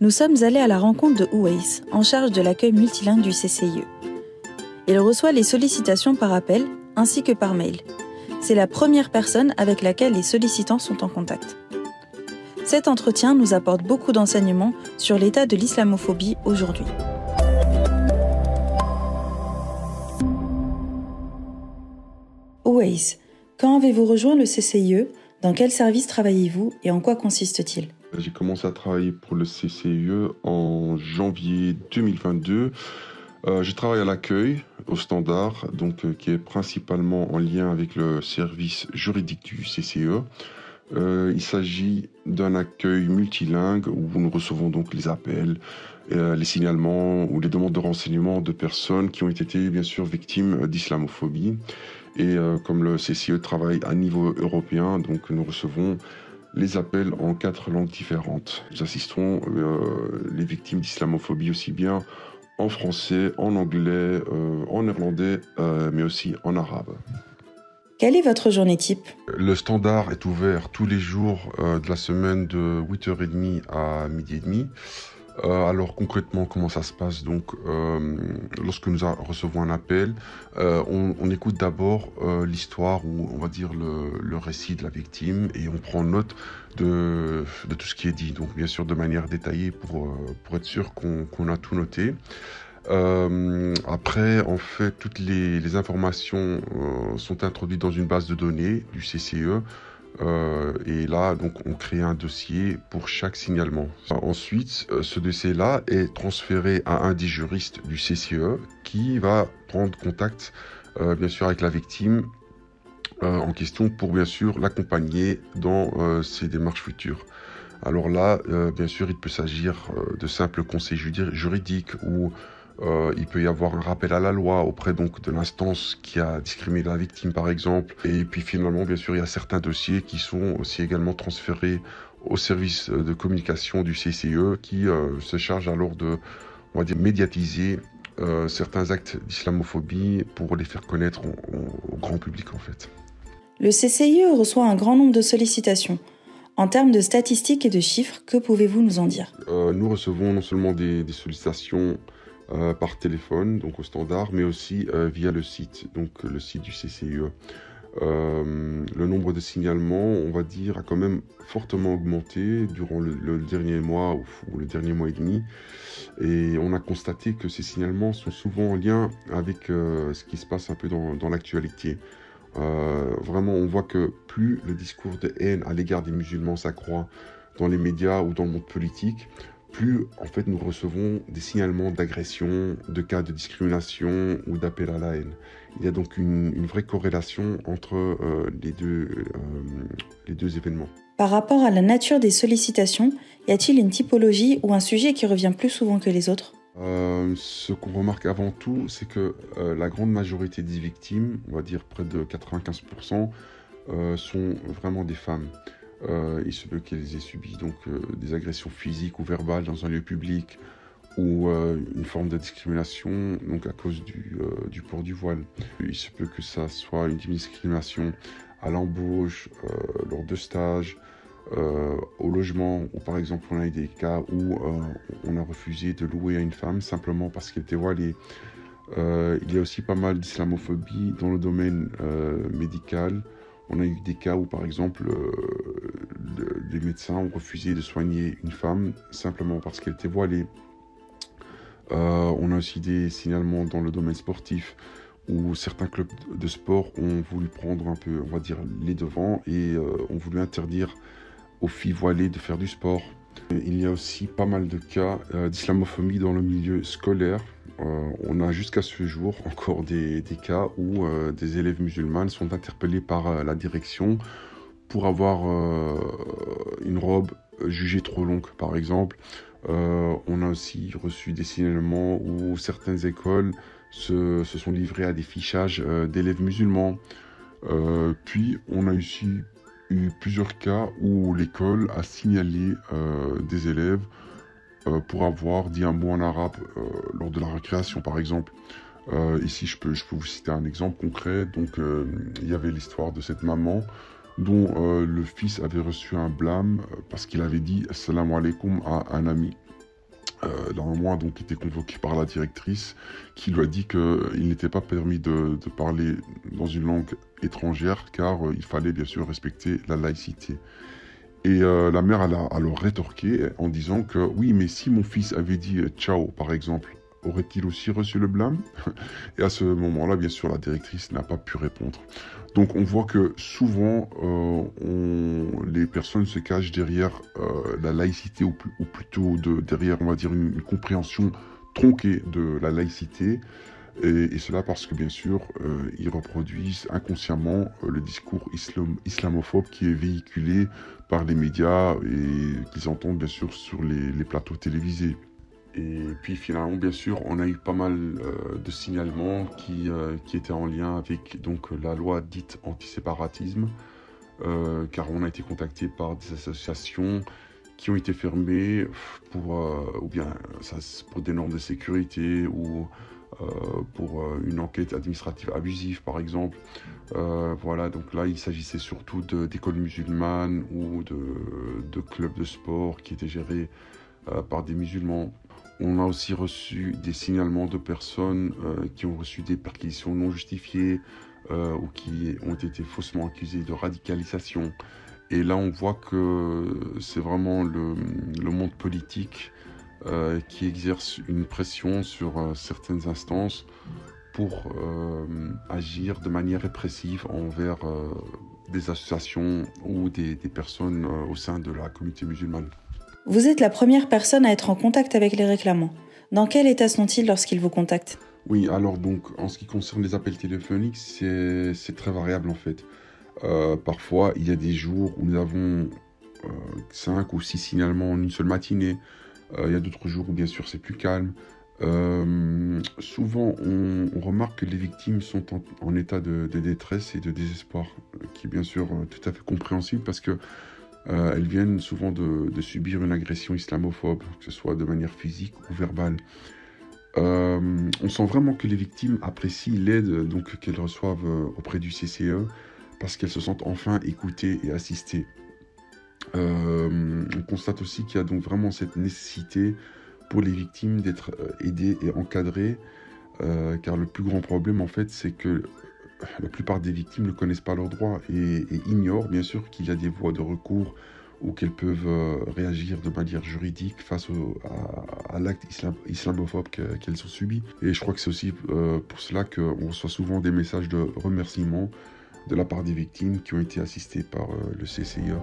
Nous sommes allés à la rencontre de Uwais, en charge de l'accueil multilingue du CCIE. Il reçoit les sollicitations par appel ainsi que par mail. C'est la première personne avec laquelle les sollicitants sont en contact. Cet entretien nous apporte beaucoup d'enseignements sur l'état de l'islamophobie aujourd'hui. Uwais, quand avez-vous rejoint le CCIE? Dans quel service travaillez-vous et en quoi consiste-t-il? J'ai commencé à travailler pour le CCIE en janvier 2022. Je travaille à l'accueil, au standard, qui est principalement en lien avec le service juridique du CCIE. Il s'agit d'un accueil multilingue où nous recevons donc les appels, les signalements ou les demandes de renseignements de personnes qui ont été bien sûr victimes d'islamophobie. Et comme le CCIE travaille à niveau européen, donc nous recevons les appels en 4 langues différentes. Nous assistons les victimes d'islamophobie aussi bien en français, en anglais, en néerlandais, mais aussi en arabe. Quelle est votre journée type? Le standard est ouvert tous les jours de la semaine de 8h30 à 12h30. Alors concrètement, comment ça se passe? Donc, lorsque nous recevons un appel, on écoute d'abord l'histoire ou on va dire le récit de la victime et on prend note de tout ce qui est dit. Donc bien sûr de manière détaillée pour être sûr qu'on a tout noté. Après, en fait, toutes les informations sont introduites dans une base de données du CCIE. Et là, donc, on crée un dossier pour chaque signalement. Ensuite, ce dossier-là est transféré à un des juristes du CCIE qui va prendre contact, bien sûr, avec la victime en question pour, bien sûr, l'accompagner dans ses démarches futures. Alors là, bien sûr, il peut s'agir de simples conseils juridiques ou il peut y avoir un rappel à la loi auprès donc de l'instance qui a discriminé la victime par exemple. Et puis finalement, bien sûr, il y a certains dossiers qui sont aussi également transférés au service de communication du CCIE qui se charge alors de, on va dire, médiatiser certains actes d'islamophobie pour les faire connaître au grand public en fait. Le CCIE reçoit un grand nombre de sollicitations. En termes de statistiques et de chiffres, que pouvez-vous nous en dire? Nous recevons non seulement des sollicitations par téléphone, donc au standard, mais aussi via le site, donc le site du CCIE. Le nombre de signalements, on va dire, a quand même fortement augmenté durant le dernier mois ou le dernier mois et demi. Et on a constaté que ces signalements sont souvent en lien avec ce qui se passe un peu dans l'actualité. Vraiment, on voit que plus le discours de haine à l'égard des musulmans s'accroît dans les médias ou dans le monde politique, plus en fait nous recevons des signalements d'agression, de cas de discrimination ou d'appel à la haine. Il y a donc une vraie corrélation entre les deux événements. Par rapport à la nature des sollicitations, y a-t-il une typologie ou un sujet qui revient plus souvent que les autres? Ce qu'on remarque avant tout, c'est que la grande majorité des victimes, on va dire près de 95%, sont vraiment des femmes. Il se peut qu'elles aient subi donc des agressions physiques ou verbales dans un lieu public ou une forme de discrimination donc à cause du port du voile. Il se peut que ça soit une discrimination à l'embauche, lors de stages, au logement, ou par exemple on a eu des cas où on a refusé de louer à une femme simplement parce qu'elle était voilée. Il y a aussi pas mal d'islamophobie dans le domaine médical. On a eu des cas où, par exemple, des médecins ont refusé de soigner une femme simplement parce qu'elle était voilée. On a aussi des signalements dans le domaine sportif où certains clubs de sport ont voulu prendre un peu, on va dire, les devants et ont voulu interdire aux filles voilées de faire du sport. Il y a aussi pas mal de cas d'islamophobie dans le milieu scolaire. On a jusqu'à ce jour encore des cas où des élèves musulmanes sont interpellés par la direction pour avoir une robe jugée trop longue, par exemple. On a aussi reçu des signalements où certaines écoles se sont livrées à des fichages d'élèves musulmans. Puis on a aussi eu plusieurs cas où l'école a signalé des élèves pour avoir dit un mot en arabe lors de la récréation, par exemple. Ici, je peux vous citer un exemple concret. Donc, il y avait l'histoire de cette maman dont le fils avait reçu un blâme parce qu'il avait dit « Assalamu alaikum » à un ami. Normalement, donc, était convoqué par la directrice qui lui a dit qu'il n'était pas permis de parler dans une langue étrangère car il fallait bien sûr respecter la laïcité. Et la mère a alors rétorqué en disant que oui, mais si mon fils avait dit ciao par exemple, aurait-il aussi reçu le blâme? Et à ce moment-là, bien sûr, la directrice n'a pas pu répondre. Donc on voit que souvent, les personnes se cachent derrière la laïcité, ou plutôt derrière, on va dire, une compréhension tronquée de la laïcité. Et cela parce que, bien sûr, ils reproduisent inconsciemment le discours islamophobe qui est véhiculé par les médias et qu'ils entendent, bien sûr, sur les plateaux télévisés. Et puis finalement, bien sûr, on a eu pas mal de signalements qui étaient en lien avec donc, la loi dite antiséparatisme, car on a été contacté par des associations qui ont été fermées pour des normes de sécurité ou pour une enquête administrative abusive, par exemple. Voilà, donc là, il s'agissait surtout d'écoles musulmanes ou de clubs de sport qui étaient gérés par des musulmans. On a aussi reçu des signalements de personnes qui ont reçu des perquisitions non justifiées ou qui ont été faussement accusées de radicalisation. Et là, on voit que c'est vraiment le monde politique qui exerce une pression sur certaines instances pour agir de manière répressive envers des associations ou des personnes au sein de la communauté musulmane. Vous êtes la première personne à être en contact avec les réclamants. Dans quel état sont-ils lorsqu'ils vous contactent? Oui, alors donc, en ce qui concerne les appels téléphoniques, c'est très variable en fait. Parfois, il y a des jours où nous avons 5 ou 6 signalements en une seule matinée. Il y a d'autres jours où bien sûr c'est plus calme. Souvent, on remarque que les victimes sont en état de détresse et de désespoir, qui est bien sûr tout à fait compréhensible parce que elles viennent souvent de subir une agression islamophobe, que ce soit de manière physique ou verbale. On sent vraiment que les victimes apprécient l'aide donc qu'elles reçoivent auprès du CCE parce qu'elles se sentent enfin écoutées et assistées. On constate aussi qu'il y a donc vraiment cette nécessité pour les victimes d'être aidées et encadrées, car le plus grand problème en fait c'est que la plupart des victimes ne connaissent pas leurs droits et ignorent bien sûr qu'il y a des voies de recours ou qu'elles peuvent réagir de manière juridique face à l'acte islamophobe qu'elles ont subi. Et je crois que c'est aussi pour cela qu'on reçoit souvent des messages de remerciement de la part des victimes qui ont été assistées par le CCIA.